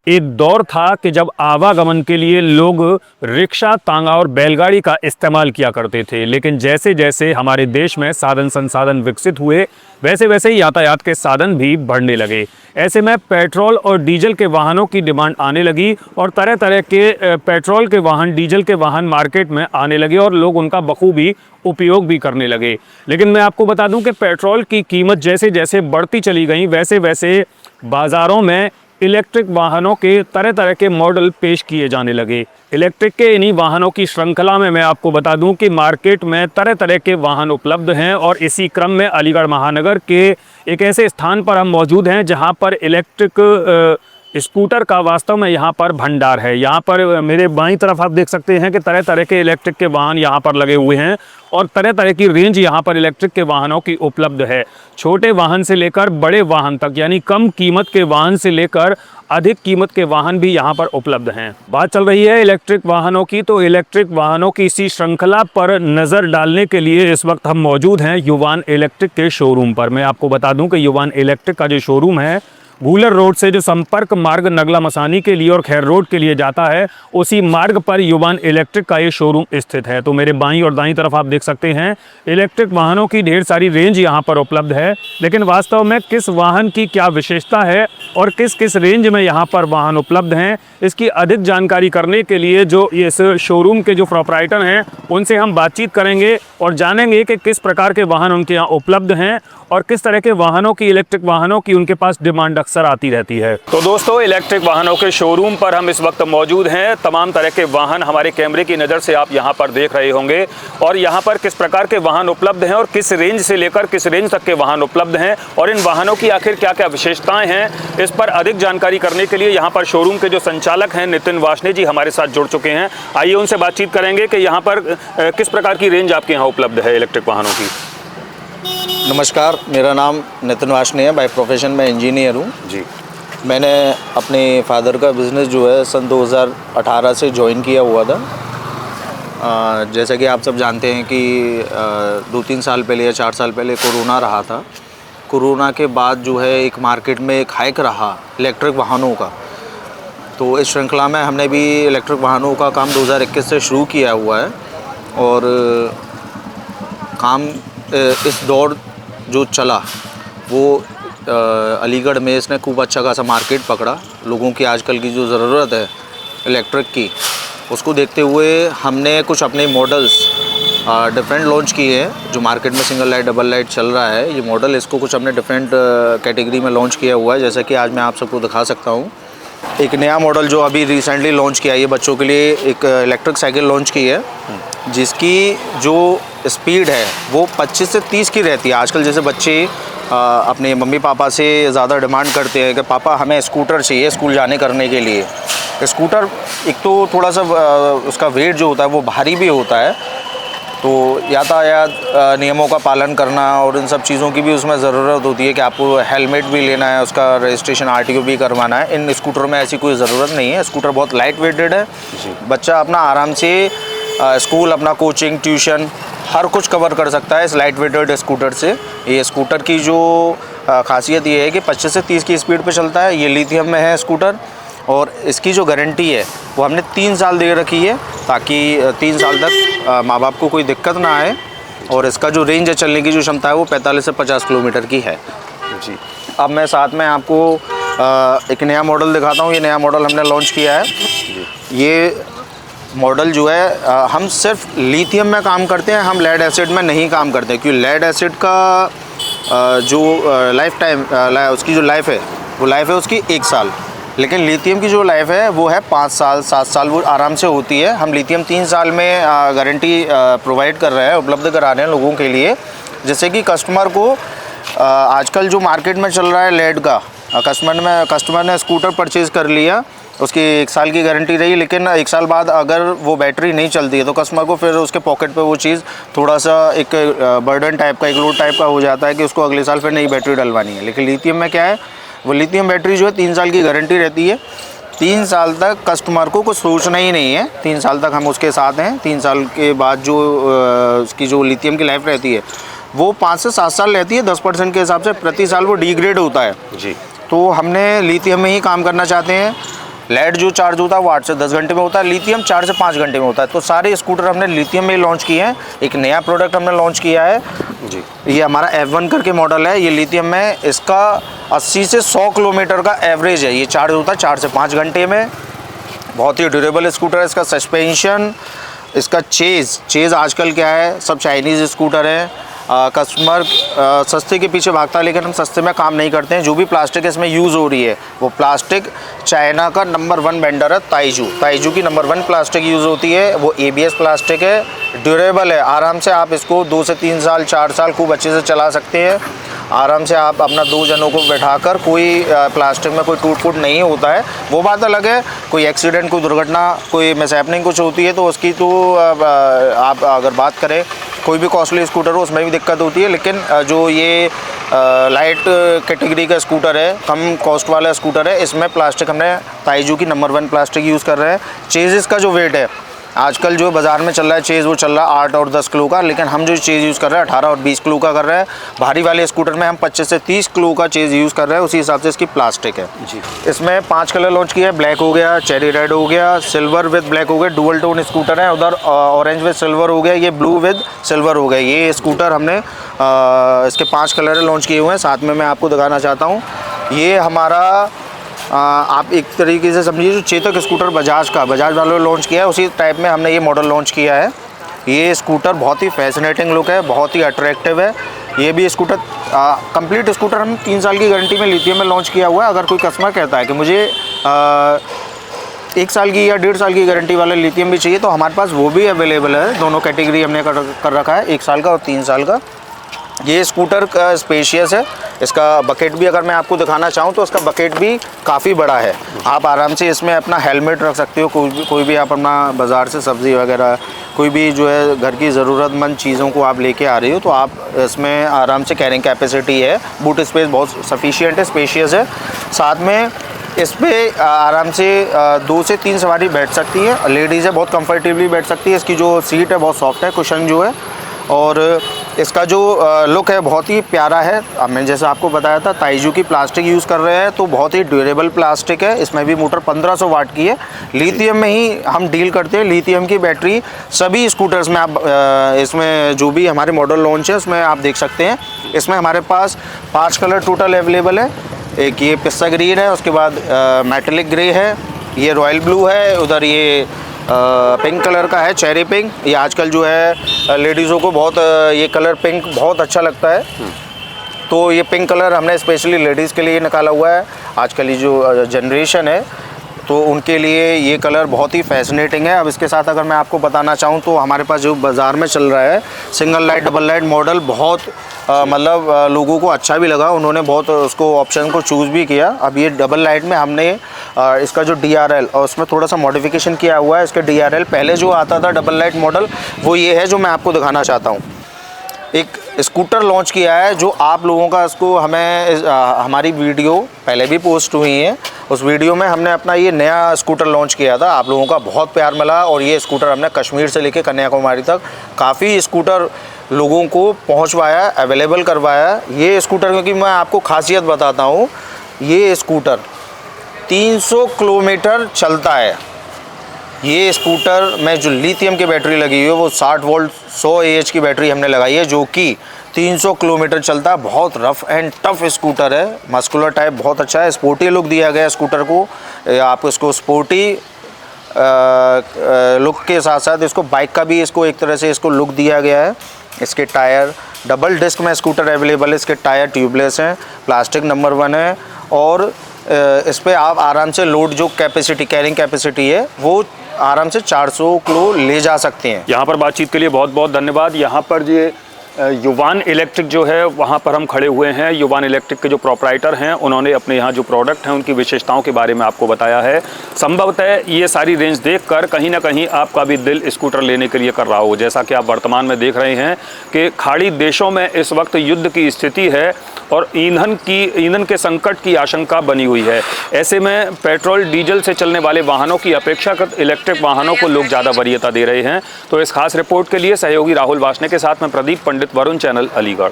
एक दौर था कि जब आवागमन के लिए लोग रिक्शा, तांगा और बैलगाड़ी का इस्तेमाल किया करते थे, लेकिन जैसे जैसे हमारे देश में साधन संसाधन विकसित हुए वैसे वैसे ही यातायात के साधन भी बढ़ने लगे। ऐसे में पेट्रोल और डीजल के वाहनों की डिमांड आने लगी और तरह तरह के पेट्रोल के वाहन, डीजल के वाहन मार्केट में आने लगे और लोग उनका बखूबी उपयोग भी करने लगे। लेकिन मैं आपको बता दूं कि पेट्रोल की कीमत जैसे जैसे बढ़ती चली गई वैसे वैसे बाज़ारों में इलेक्ट्रिक वाहनों के तरह तरह के मॉडल पेश किए जाने लगे। इलेक्ट्रिक के इन्हीं वाहनों की श्रृंखला में मैं आपको बता दूं कि मार्केट में तरह तरह के वाहन उपलब्ध हैं और इसी क्रम में अलीगढ़ महानगर के एक ऐसे स्थान पर हम मौजूद हैं जहां पर इलेक्ट्रिक स्कूटर का वास्तव में यहाँ पर भंडार है। यहाँ पर मेरे बाईं तरफ आप देख सकते हैं कि तरह तरह के इलेक्ट्रिक के वाहन यहाँ पर लगे हुए हैं और तरह तरह की रेंज यहाँ पर इलेक्ट्रिक के वाहनों की उपलब्ध है। छोटे वाहन से लेकर बड़े वाहन तक, यानी कम कीमत के वाहन से लेकर अधिक कीमत के वाहन भी यहाँ पर उपलब्ध हैं। बात चल रही है इलेक्ट्रिक वाहनों की, तो इलेक्ट्रिक वाहनों की इसी श्रृंखला पर नज़र डालने के लिए इस वक्त हम मौजूद हैं युवान इलेक्ट्रिक के शोरूम पर। मैं आपको बता दूं कि युवान इलेक्ट्रिक का जो शोरूम है गूलर रोड से जो संपर्क मार्ग नगला मसानी के लिए और खैर रोड के लिए जाता है, उसी मार्ग पर युवान इलेक्ट्रिक का ये शोरूम स्थित है। तो मेरे बाईं और दाईं तरफ आप देख सकते हैं इलेक्ट्रिक वाहनों की ढेर सारी रेंज यहाँ पर उपलब्ध है। लेकिन वास्तव में किस वाहन की क्या विशेषता है और किस किस रेंज में यहाँ पर वाहन उपलब्ध हैं, इसकी अधिक जानकारी करने के लिए जो इस शोरूम के जो प्रोप्राइटर हैं उनसे हम बातचीत करेंगे और जानेंगे कि किस प्रकार के वाहन उनके यहाँ उपलब्ध हैं और किस तरह के वाहनों की, इलेक्ट्रिक वाहनों की उनके पास डिमांड अक्सर आती रहती है। तो दोस्तों, इलेक्ट्रिक वाहनों के शोरूम पर हम इस वक्त मौजूद हैं। तमाम तरह के वाहन हमारे कैमरे की नज़र से आप यहाँ पर देख रहे होंगे और यहाँ पर किस प्रकार के वाहन उपलब्ध हैं और किस रेंज से लेकर किस रेंज तक के वाहन उपलब्ध हैं और इन वाहनों की आखिर क्या क्या विशेषताएं हैं, इस पर अधिक जानकारी करने के लिए यहाँ पर शोरूम के जो संचालक हैं नितिन वार्ष्णेय जी हमारे साथ जुड़ चुके हैं। आइए उनसे बातचीत करेंगे कि यहाँ पर किस प्रकार की रेंज आपके यहाँ उपलब्ध है इलेक्ट्रिक वाहनों की। नमस्कार, मेरा नाम नितिन वार्ष्णेय है। बाय प्रोफेशन मैं इंजीनियर हूँ जी। मैंने अपने फादर का बिज़नेस जो है सन 2018 से ज्वाइन किया हुआ था। जैसा कि आप सब जानते हैं कि 2-3 साल पहले या 4 साल पहले कोरोना रहा था। कोरोना के बाद जो है एक मार्केट में एक हाइक रहा इलेक्ट्रिक वाहनों का, तो इस श्रृंखला में हमने भी इलेक्ट्रिक वाहनों का काम 2021 से शुरू किया हुआ है और काम इस दौर जो चला वो अलीगढ़ में इसने खूब अच्छा खासा मार्केट पकड़ा। लोगों की आजकल की जो ज़रूरत है इलेक्ट्रिक की, उसको देखते हुए हमने कुछ अपने मॉडल्स डिफरेंट लॉन्च किए हैं। जो मार्केट में सिंगल लाइट, डबल लाइट चल रहा है ये मॉडल, इसको कुछ हमने डिफरेंट कैटेगरी में लॉन्च किया हुआ है। जैसा कि आज मैं आप सबको दिखा सकता हूँ एक नया मॉडल जो अभी रिसेंटली लॉन्च किया है, ये बच्चों के लिए एक इलेक्ट्रिक साइकिल लॉन्च की है जिसकी जो स्पीड है वो 25 से 30 की रहती है। आजकल जैसे बच्चे अपने मम्मी पापा से ज़्यादा डिमांड करते हैं कि पापा हमें स्कूटर चाहिए स्कूल जाने करने के लिए। स्कूटर एक तो थोड़ा सा उसका वेट जो होता है वो भारी भी होता है, तो यातायात नियमों का पालन करना और इन सब चीज़ों की भी उसमें ज़रूरत होती है कि आपको हेलमेट भी लेना है, उसका रजिस्ट्रेशन RTO भी करवाना है। इन स्कूटरों में ऐसी कोई ज़रूरत नहीं है। स्कूटर बहुत लाइट वेटेड है, बच्चा अपना आराम से स्कूल, अपना कोचिंग, ट्यूशन हर कुछ कवर कर सकता है इस लाइट वेटेड स्कूटर से। ये स्कूटर की जो खासियत ये है कि 25 से 30 की स्पीड पे चलता है। ये लिथियम में है स्कूटर और इसकी जो गारंटी है वो हमने 3 साल दे रखी है ताकि 3 साल तक माँ बाप को कोई दिक्कत ना आए। और इसका जो रेंज है, चलने की जो क्षमता है वो 45 से 50 किलोमीटर की है जी। अब मैं साथ में आपको एक नया मॉडल दिखाता हूँ। ये नया मॉडल हमने लॉन्च किया है। ये मॉडल जो है हम सिर्फ लिथियम में काम करते हैं, हम लेड एसिड में नहीं काम करते क्योंकि लेड एसिड का जो लाइफ टाइम उसकी जो लाइफ है वो लाइफ है उसकी 1 साल, लेकिन लिथियम की जो लाइफ है वो है 5 साल 7 साल, वो आराम से होती है। हम लिथियम 3 साल में गारंटी प्रोवाइड कर रहे हैं, उपलब्ध करा रहे हैं लोगों के लिए, जिससे कि कस्टमर को आजकल जो मार्केट में चल रहा है लेड का, कस्टमर ने स्कूटर परचेज़ कर लिया, उसकी 1 साल की गारंटी रही, लेकिन 1 साल बाद अगर वो बैटरी नहीं चलती है तो कस्टमर को फिर उसके पॉकेट पे वो चीज़ थोड़ा सा एक बर्डन टाइप का, एक लोड टाइप का हो जाता है कि उसको अगले साल फिर नई बैटरी डलवानी है। लेकिन लिथियम में क्या है, वो लिथियम बैटरी जो है 3 साल की गारंटी रहती है। 3 साल तक कस्टमर को कुछ सोचना ही नहीं है, 3 साल तक हम उसके साथ हैं। 3 साल के बाद जो उसकी जो लिथियम की लाइफ रहती है वो 5 से 7 साल रहती है। 10% के हिसाब से प्रति साल वो डिग्रेड होता है जी। तो हमने लिथियम में ही काम करना चाहते हैं लेड जो चार्ज होता है वो 8 से 10 घंटे में होता है, लिथियम 4 से 5 घंटे में होता है। तो सारे स्कूटर हमने लिथियम में लॉन्च किए हैं। एक नया प्रोडक्ट हमने लॉन्च किया है जी, ये हमारा F1 करके मॉडल है, ये लिथियम में, इसका 80 से 100 किलोमीटर का एवरेज है। ये चार्ज होता है 4 से 5 घंटे में। बहुत ही ड्यूरेबल स्कूटर है। इसका सस्पेंशन, इसका चेज़ आजकल क्या है, सब चाइनीज़ स्कूटर हैं। कस्टमर सस्ते के पीछे भागता है, लेकिन हम सस्ते में काम नहीं करते हैं। जो भी प्लास्टिक इसमें यूज़ हो रही है वो प्लास्टिक चाइना का नंबर 1 वेंडर है ताइजू की नंबर 1 प्लास्टिक यूज़ होती है। वो ABS प्लास्टिक है, ड्यूरेबल है। आराम से आप इसको 2 से 3 साल 4 साल खूब अच्छे से चला सकते हैं। आराम से आप अपना 2 जनों को बैठाकर, कोई प्लास्टिक में कोई टूट फूट नहीं होता है। वो बात अलग है, कोई एक्सीडेंट, कोई दुर्घटना, कोई मिसहैपनिंग कुछ होती है तो उसकी तो आप अगर बात करें, कोई भी कॉस्टली स्कूटर हो उसमें भी दिक्कत होती है। लेकिन जो ये लाइट कैटेगरी का स्कूटर है, कम कॉस्ट वाला स्कूटर है, इसमें प्लास्टिक हमने ताइजू की नंबर 1 प्लास्टिक यूज़ कर रहे हैं। चेज़ का जो वेट है, आजकल जो बाज़ार में चल रहा है चेज़, वो चल रहा है 8 और 10 किलो का, लेकिन हम जो चेज़ यूज़ कर रहे हैं 18 और 20 किलो का कर रहे हैं। भारी वाले स्कूटर में हम 25 से 30 किलो का चेज़ यूज़ कर रहे हैं, उसी हिसाब से इसकी प्लास्टिक है जी। इसमें 5 कलर लॉन्च किए हैं, ब्लैक हो गया, चेरी रेड हो गया, सिल्वर विद ब्लैक हो गया, डुअल टोन स्कूटर है। उधर ऑरेंज विद सिल्वर हो गया, ये ब्लू विद सिल्वर हो गया। ये स्कूटर हमने इसके 5 कलर लॉन्च किए हुए हैं। साथ में मैं आपको दिखाना चाहता हूँ, ये हमारा आप एक तरीके से समझिए जो चेतक स्कूटर बजाज वालों ने लॉन्च किया है, उसी टाइप में हमने ये मॉडल लॉन्च किया है। ये स्कूटर बहुत ही फैसिनेटिंग लुक है, बहुत ही अट्रैक्टिव है। ये भी स्कूटर कंप्लीट स्कूटर हम 3 साल की गारंटी में लिथियम में लॉन्च किया हुआ है। अगर कोई कस्टमर कहता है कि मुझे 1 साल की या 1.5 साल की गारंटी वाला लिथियम भी चाहिए, तो हमारे पास वो भी अवेलेबल है। दोनों कैटेगरी हमने कर रखा है, 1 साल का और 3 साल का। ये स्कूटर का स्पेशियस है। इसका बकेट भी अगर मैं आपको दिखाना चाहूँ तो इसका बकेट भी काफ़ी बड़ा है। आप आराम से इसमें अपना हेलमेट रख सकते हो। कोई भी आप अपना बाज़ार से सब्ज़ी वगैरह, कोई भी जो है घर की ज़रूरतमंद चीज़ों को आप लेके आ रही हो, तो आप इसमें आराम से कैरिंग कैपेसिटी है। बूट स्पेस बहुत सफिशिएंट है, स्पेशियस है। साथ में इस पर आराम से 2 से 3 सवारी बैठ सकती है। लेडीज़ है, बहुत कंफर्टेबली बैठ सकती है। इसकी जो सीट है बहुत सॉफ्ट है, कुशन जो है, और इसका जो लुक है बहुत ही प्यारा है। मैंने जैसे आपको बताया था ताइजू की प्लास्टिक यूज़ कर रहे हैं, तो बहुत ही ड्यूरेबल प्लास्टिक है। इसमें भी मोटर 1500 वाट की है। लिथियम में ही हम डील करते हैं। लिथियम की बैटरी सभी स्कूटर्स में आप इसमें जो भी हमारे मॉडल लॉन्च है उसमें आप देख सकते हैं। इसमें हमारे पास 5 कलर टोटल अवेलेबल है। एक ये पिस्ता ग्रीन है, उसके बाद मेटेलिक ग्रे है, ये रॉयल ब्लू है, उधर ये पिंक कलर का है, चेरी पिंक। ये आजकल जो है लेडीज़ों को बहुत ये कलर पिंक बहुत अच्छा लगता है, तो ये पिंक कलर हमने स्पेशली लेडीज़ के लिए निकाला हुआ है। आजकल ये जो जनरेशन है तो उनके लिए ये कलर बहुत ही फैसिनेटिंग है। अब इसके साथ अगर मैं आपको बताना चाहूँ तो हमारे पास जो बाज़ार में चल रहा है single light double light model, बहुत मतलब लोगों को अच्छा भी लगा। उन्होंने बहुत उसको ऑप्शन को चूज़ भी किया। अब ये डबल लाइट में हमने इसका जो DRL और उसमें थोड़ा सा मॉडिफिकेशन किया हुआ है। इसके DRL पहले जो आता था डबल लाइट मॉडल, वो ये है जो मैं आपको दिखाना चाहता हूँ। एक स्कूटर लॉन्च किया है जो आप लोगों का इसको हमें हमारी वीडियो पहले भी पोस्ट हुई है, उस वीडियो में हमने अपना ये नया स्कूटर लॉन्च किया था। आप लोगों का बहुत प्यार मिला और ये स्कूटर हमने कश्मीर से लेके कन्याकुमारी तक काफ़ी स्कूटर लोगों को पहुंचवाया, अवेलेबल करवाया। ये स्कूटर, क्योंकि मैं आपको खासियत बताता हूँ, ये स्कूटर 300 किलोमीटर चलता है। ये स्कूटर में जो लिथियम की बैटरी लगी हुई है वो 60 वोल्ट 100 AH की बैटरी हमने लगाई है, जो कि 300 किलोमीटर चलता है। बहुत रफ़ एंड टफ स्कूटर है। मस्कुलर टाइप बहुत अच्छा है। स्पोर्टी लुक दिया गया है स्कूटर को। आप इसको स्पोर्टी लुक के साथ साथ इसको बाइक का भी इसको एक तरह से इसको लुक दिया गया है। इसके टायर डबल डिस्क में स्कूटर अवेलेबल है। इसके टायर ट्यूबलेस हैं, प्लास्टिक नंबर 1 है, और इस पर आप आराम से लोड जो कैपेसिटी कैरिंग कैपेसिटी है वो आराम से 400 किलो ले जा सकते हैं। यहाँ पर बातचीत के लिए बहुत बहुत धन्यवाद। यहाँ पर ये युवान इलेक्ट्रिक जो है वहाँ पर हम खड़े हुए हैं। युवान इलेक्ट्रिक के जो प्रोपराइटर हैं उन्होंने अपने यहाँ जो प्रोडक्ट हैं उनकी विशेषताओं के बारे में आपको बताया है। संभवतः ये सारी रेंज देखकर कहीं ना कहीं आपका भी दिल स्कूटर लेने के लिए कर रहा हो। जैसा कि आप वर्तमान में देख रहे हैं कि खाड़ी देशों में इस वक्त युद्ध की स्थिति है और ईंधन के संकट की आशंका बनी हुई है। ऐसे में पेट्रोल डीजल से चलने वाले वाहनों की अपेक्षाकृत इलेक्ट्रिक वाहनों को लोग ज़्यादा वरीयता दे रहे हैं। तो इस खास रिपोर्ट के लिए सहयोगी राहुल वासने के साथ में प्रदीप पंडित, वरुण चैनल, अलीगढ़।